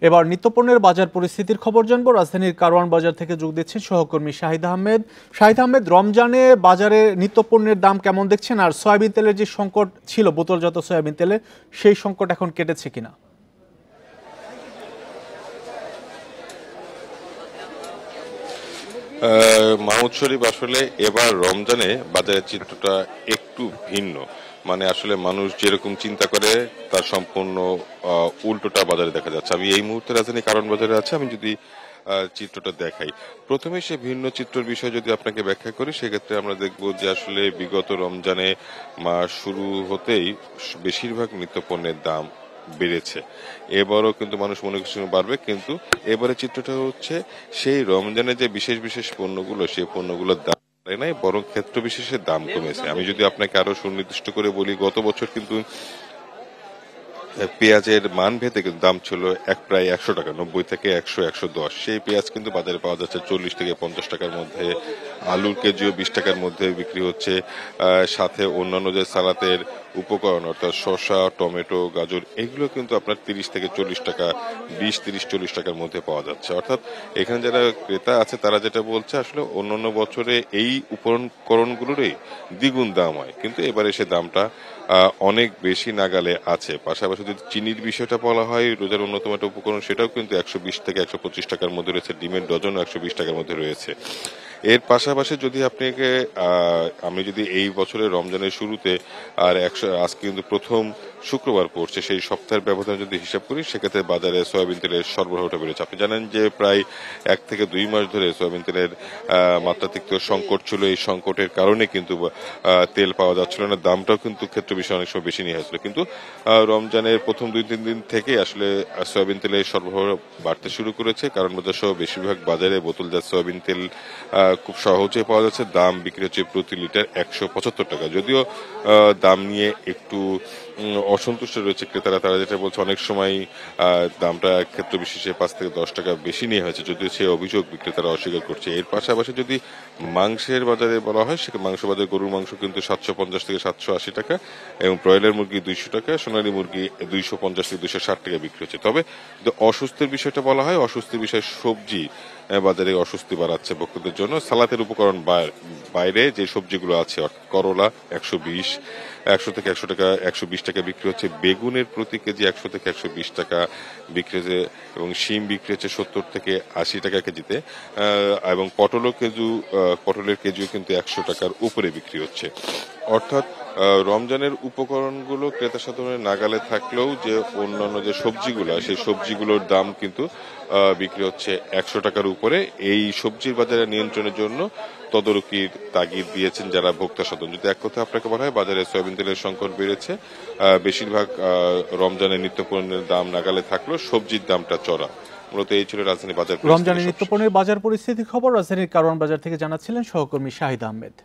এবার নিত্যপণ্যের বাজার পরিস্থিতির খবর জানবো। রাজধানীর কারওয়ান বাজার থেকে যোগ দিচ্ছেন সহকর্মী শাহিদ আহমেদ। শাহিদ আহমেদ, রমজানে বাজারে নিত্যপণ্যের দাম কেমন দেখছেন, আর সয়াবিন তেলের যে সংকট ছিল বোতলজাত সয়াবিন তেলের, সেই সংকট এখন কেটেছে কিনা? মাহমুদ শরীফ, আসলে এবার রমজানে বাজারের চিত্রটা একটু ভিন্ন। মানে আসলে মানুষ যেরকম চিন্তা করে তার সম্পূর্ণ উল্টোটা বাজারে দেখা যাচ্ছে। আমি এই মুহূর্তে রাজধানী কারওয়ান বাজারে আছি। আমি যদি চিত্রটা দেখাই, প্রথমে সে ভিন্ন চিত্রের বিষয় যদি আপনাকে ব্যাখ্যা করি, সেক্ষেত্রে আমরা দেখব যে আসলে বিগত রমজানে মাস শুরু হতেই বেশিরভাগ নিত্যপণ্যের দাম বেড়েছে। এবারও কিন্তু মানুষ মনে করছে বাড়বে, কিন্তু এবারে চিত্রটা হচ্ছে সেই রমজানে যে বিশেষ বিশেষ পণ্যগুলো, সেই পণ্যগুলোর দাম বাড়ে নাই, বরং ক্ষেত্র বিশেষে দাম কমেছে। আমি যদি আপনাকে আরো সুনির্দিষ্ট করে বলি, গত বছর কিন্তু পেঁয়াজের মান ভেদে কিন্তু দাম ছিল প্রায় 100 টাকা, 90 থেকে 100, 110। সেই পেঁয়াজ কিন্তু বাজারে পাওয়া যাচ্ছে 40 থেকে 50 টাকার মধ্যে। আলুর কেজিও 20 টাকার মধ্যে বিক্রি হচ্ছে। সাথে অন্যান্য যে সালাতের উপকরণ, অর্থাৎ শসা, টমেটো, গাজর, এগুলো কিন্তু আপনার 30 থেকে 40 টাকা, 20, 30, 40 টাকার মধ্যে পাওয়া যাচ্ছে। অর্থাৎ এখানে যারা ক্রেতা আছে তারা যেটা বলছে, আসলে অন্যান্য বছরে এই উপকরণগুলোরই দ্বিগুণ দাম হয়, কিন্তু এবারে সে দামটা অনেক বেশি নাগালে আছে। পাশাপাশি যদি চিনির বিষয়টা বলা হয়, রোজার অন্যতম একটা উপকরণ, সেটাও কিন্তু 120 থেকে 125 টাকার মধ্যে রয়েছে। ডিমের ডজনও 120 টাকার মধ্যে রয়েছে। এর পাশাপাশি যদি আপনাকে আমি যদি এই বছরের রমজানের শুরুতে আর আজকে কিন্তু প্রথম শুক্রবার পড়ছে, সেই সপ্তাহের ব্যবধান যদি হিসাব করি, সেক্ষেত্রে বাজারে সয়াবিন তেলের সরবরাহটা বেড়েছে। আপনি জানেন যে প্রায় 1 থেকে 2 মাস ধরে সয়াবিন তেলের মাত্রাতিরিক্ত সংকট ছিল। এই সংকটের কারণে কিন্তু তেল পাওয়া যাচ্ছিল না, দামটাও কিন্তু ক্ষেত্র বিষয়ে অনেক সময় বেশি নিয়ে হয়েছিল। কিন্তু রমজানের প্রথম 2-3 দিন থেকে আসলে সয়াবিন তেলের সরবরাহ বাড়তে শুরু করেছে। কারণ বাজার সহ বেশিরভাগ বাজারে বোতলজাত সয়াবিন তেল খুব সহজে পাওয়া যাচ্ছে। দাম বিক্রি হচ্ছে প্রতি লিটার 175 টাকা। যদিও দাম নিয়ে একটু অসন্তুষ্ট রয়েছে ক্রেতারা। তারা যেটা বলছে, অনেক সময় দামটা ক্ষেত্র বিশেষে 5 থেকে 10 টাকা বেশি নিয়ে হয়েছে, যদিও সে অভিযোগ বিক্রেতারা অস্বীকার করছে। এর পাশাপাশি যদি মাংসের বাজারে বলা হয়, সেখানে মাংস বাজারে গরুর মাংস কিন্তু 750 থেকে 780 টাকা, এবং ব্রয়লার মুরগি 200 টাকা, সোনালী মুরগি 250 থেকে 260 টাকা বিক্রি হচ্ছে। তবে অস্বস্তির বিষয়টা বলা হয়, অস্বস্তির বিষয় সবজি বাজারে অস্বস্তি বাড়াচ্ছে ভক্তদের জন্য। সালাতের উপকরণ বাইরে যে সবজিগুলো আছে, করলা 100 থেকে 100 টাকা, 120 টাকা বিক্রি হচ্ছে। বেগুনের প্রতি কেজি 100 থেকে 120 টাকা বিক্রি হচ্ছে, এবং শিম বিক্রি হচ্ছে 70 থেকে 80 টাকা কেজিতে। এবং পটলের কেজিও কিন্তু 100 টাকার উপরে বিক্রি হচ্ছে। অর্থাৎ রমজানের উপকরণগুলো ক্রেতা সাধারণের নাগালে থাকলেও যে অন্যান্য যে সবজিগুলো, সেই সবজিগুলোর দাম কিন্তু বিক্রি হচ্ছে 100 টাকার উপরে। এই সবজির বাজারে নিয়ন্ত্রণের জন্য তদারকির তাগিদ দিয়েছেন যারা ভোক্তা সাধারণ। যদি এক কথা আপনাকে বলা হয়, বাজারে সয়াবিন তেলের সংকট বেড়েছে। বেশিরভাগ রমজানের নিত্যপণ্যের দাম নাগালে থাকলেও সবজির দামটা চড়া। মূলত এই ছিল রাজধানী বাজার। রমজানের নিত্যপণ্যের বাজার পরিস্থিতির খবর রাজধানীর কারওয়ান বাজার থেকে জানাচ্ছিলেন সহকর্মী শাহিদ আহমেদ।